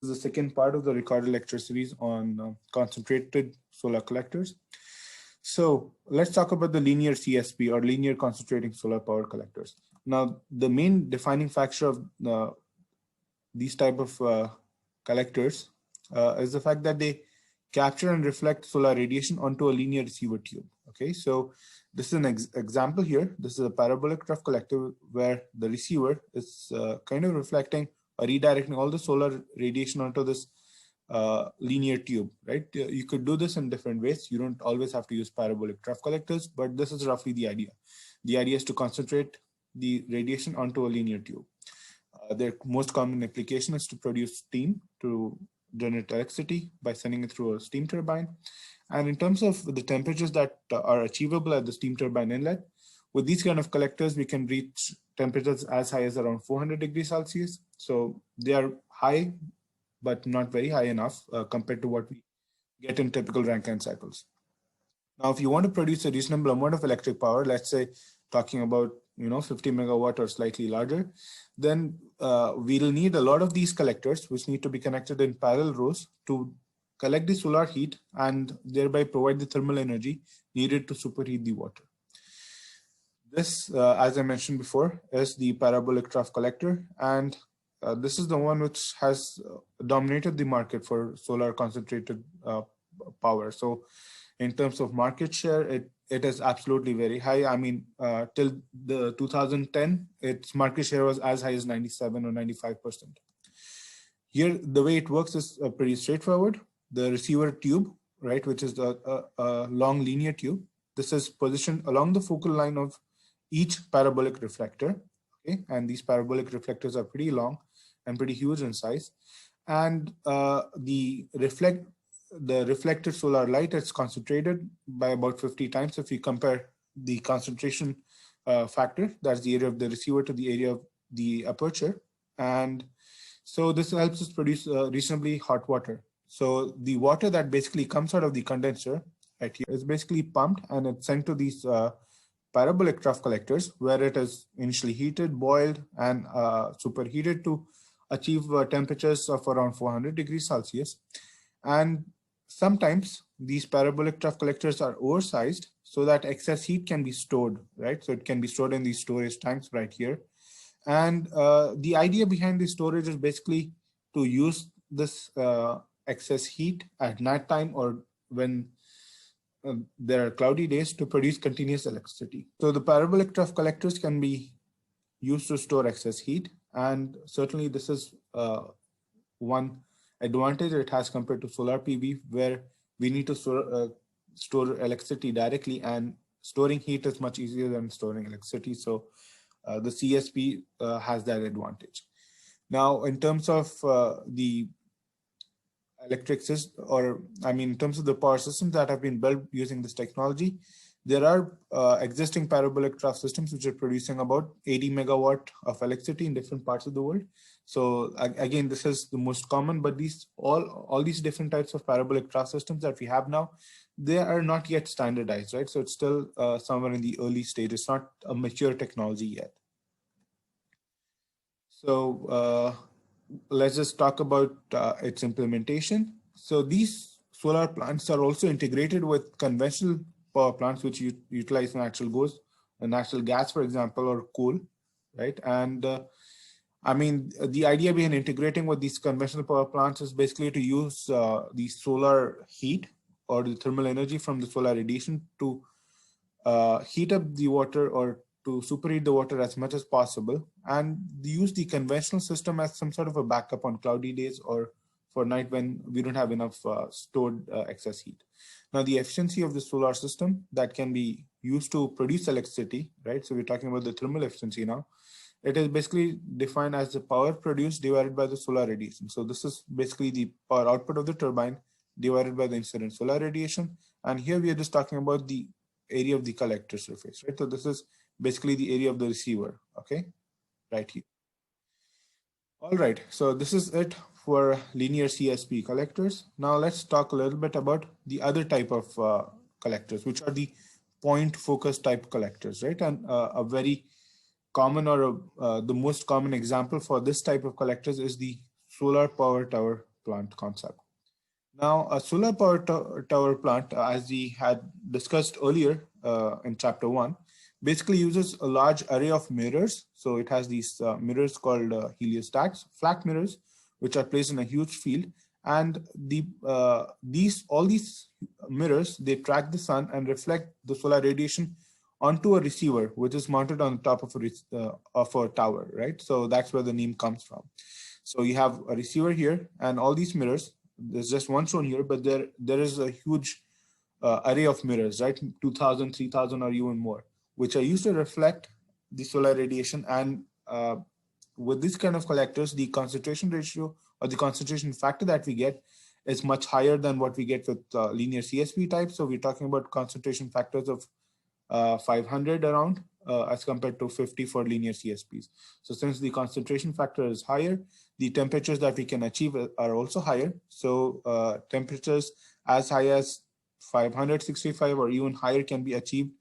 This is the second part of the recorded lecture series on concentrated solar collectors. So let's talk about the linear CSP or linear concentrating solar power collectors. Now, the main defining factor of these type of collectors is the fact that they capture and reflect solar radiation onto a linear receiver tube. Okay, so this is an example here. This is a parabolic trough collector where the receiver is kind of reflecting or redirecting all the solar radiation onto this linear tube, right? You could do this in different ways. You don't always have to use parabolic trough collectors, but this is roughly the idea. The idea is to concentrate the radiation onto a linear tube. Their most common application is to produce steam to generate electricity by sending it through a steam turbine. And in terms of the temperatures that are achievable at the steam turbine inlet, with these kind of collectors, we can reach temperatures as high as around 400 degrees Celsius. So they are high, but not very high enough compared to what we get in typical Rankine cycles. Now, if you want to produce a reasonable amount of electric power, let's say talking about 50 megawatt or slightly larger, then we'll need a lot of these collectors, which need to be connected in parallel rows to collect the solar heat and thereby provide the thermal energy needed to superheat the water. This, as I mentioned before, is the parabolic trough collector, and this is the one which has dominated the market for solar concentrated power. So in terms of market share, it is absolutely very high. I mean, till the 2010, its market share was as high as 97 or 95%. Here, the way it works is pretty straightforward. The receiver tube, right, which is a long linear tube, this is positioned along the focal line of each parabolic reflector. Okay, and these parabolic reflectors are pretty long and pretty huge in size. And the reflected solar light is concentrated by about 50 times if you compare the concentration factor, that's the area of the receiver, to the area of the aperture. And so this helps us produce reasonably hot water. So the water that basically comes out of the condenser right here is basically pumped and it's sent to these parabolic trough collectors, where it is initially heated, boiled, and superheated to achieve temperatures of around 400 degrees Celsius. And sometimes these parabolic trough collectors are oversized so that excess heat can be stored, right? So it can be stored in these storage tanks right here. And the idea behind the storage is basically to use this excess heat at nighttime or when there are cloudy days to produce continuous electricity. So the parabolic trough collectors can be used to store excess heat, and certainly this is one advantage it has compared to solar PV, where we need to store electricity directly, and storing heat is much easier than storing electricity. So the CSP has that advantage. Now, in terms of the electric system, or I mean, in terms of the power systems that have been built using this technology, there are existing parabolic trough systems which are producing about 80 megawatt of electricity in different parts of the world. So again, this is the most common, but these all these different types of parabolic trough systems that we have now, they are not yet standardized, right? So it's still somewhere in the early stage. It's not a mature technology yet. So let's just talk about its implementation. So these solar plants are also integrated with conventional power plants which utilize natural gas, for example, or coal, right? And I mean, the idea behind integrating with these conventional power plants is basically to use the solar heat or the thermal energy from the solar radiation to heat up the water or to superheat the water as much as possible, and use the conventional system as some sort of a backup on cloudy days or for night when we don't have enough stored excess heat. Now, the efficiency of the solar system that can be used to produce electricity, right? So we're talking about the thermal efficiency now. It is basically defined as the power produced divided by the solar radiation. So this is basically the power output of the turbine divided by the incident solar radiation. And here we are just talking about the area of the collector surface, right? So this is basically the area of the receiver, okay, right here. All right, so this is it for linear CSP collectors. Now let's talk a little bit about the other type of collectors, which are the point focus type collectors, right? And a very common or the most common example for this type of collectors is the solar power tower plant concept. Now, a solar power tower plant, as we had discussed earlier in chapter 1, basically uses a large array of mirrors. So it has these mirrors called heliostats, flat mirrors, which are placed in a huge field. And all these mirrors, they track the sun and reflect the solar radiation onto a receiver, which is mounted on the top of a tower, right? So that's where the name comes from. So you have a receiver here and all these mirrors. There's just one shown here, but there is a huge array of mirrors, right? 2,000, 3,000, or even more, which are used to reflect the solar radiation. And with this kind of collectors, the concentration ratio or the concentration factor that we get is much higher than what we get with linear CSP type. So we're talking about concentration factors of 500 around as compared to 50 for linear CSPs. So since the concentration factor is higher, the temperatures that we can achieve are also higher. So temperatures as high as 565 or even higher can be achieved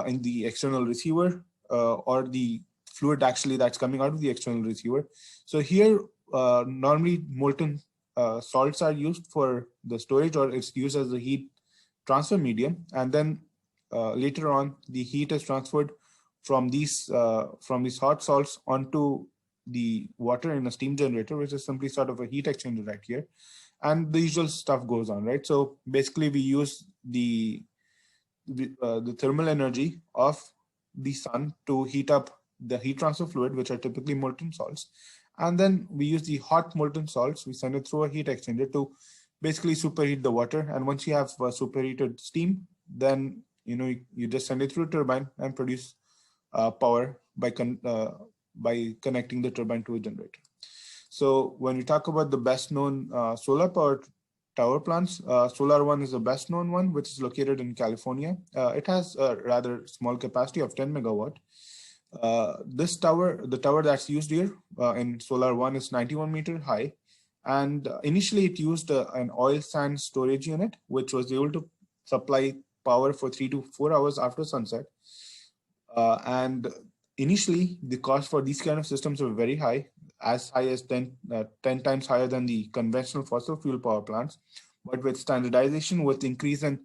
in the external receiver or the fluid actually that's coming out of the external receiver. So here, normally molten salts are used for the storage, or it's used as a heat transfer medium. And then later on, the heat is transferred from these hot salts onto the water in a steam generator, which is simply sort of a heat exchanger right here. And the usual stuff goes on, right? So basically, we use the thermal energy of the sun to heat up the heat transfer fluid, which are typically molten salts. And then we use the hot molten salts, we send it through a heat exchanger to basically superheat the water. And once you have superheated steam, then you just send it through a turbine and produce power by connecting the turbine to a generator. So when we talk about the best known solar power tower plants, Solar One is the best known one, which is located in California. It has a rather small capacity of 10 megawatt. This tower, the tower that's used here in Solar One, is 91 meter high. And initially it used an oil sand storage unit, which was able to supply power for 3 to 4 hours after sunset. And initially the cost for these kind of systems were very high, as high as 10 times higher than the conventional fossil fuel power plants. But with standardization, with increase in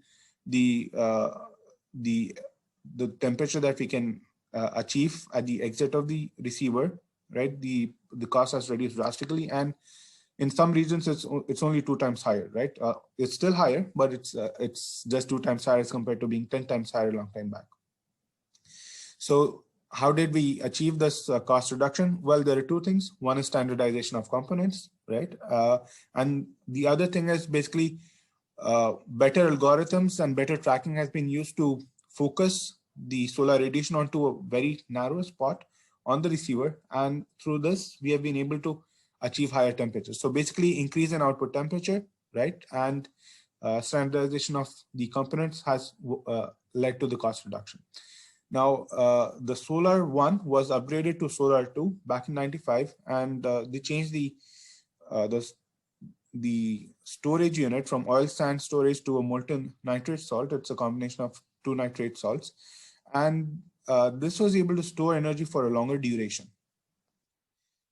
the temperature that we can achieve at the exit of the receiver, right? The cost has reduced drastically, and in some regions it's only 2 times higher, right? It's still higher, but it's just 2 times higher as compared to being 10 times higher a long time back. So how did we achieve this cost reduction? Well, there are 2 things. One is standardization of components, right? And the other thing is basically better algorithms and better tracking has been used to focus the solar radiation onto a very narrow spot on the receiver. And through this, we have been able to achieve higher temperatures. So basically increase in output temperature, right? And standardization of the components has led to the cost reduction. Now, the Solar One was upgraded to Solar 2 back in '95, and they changed the storage unit from oil sand storage to a molten nitrate salt. It's a combination of 2 nitrate salts, and this was able to store energy for a longer duration.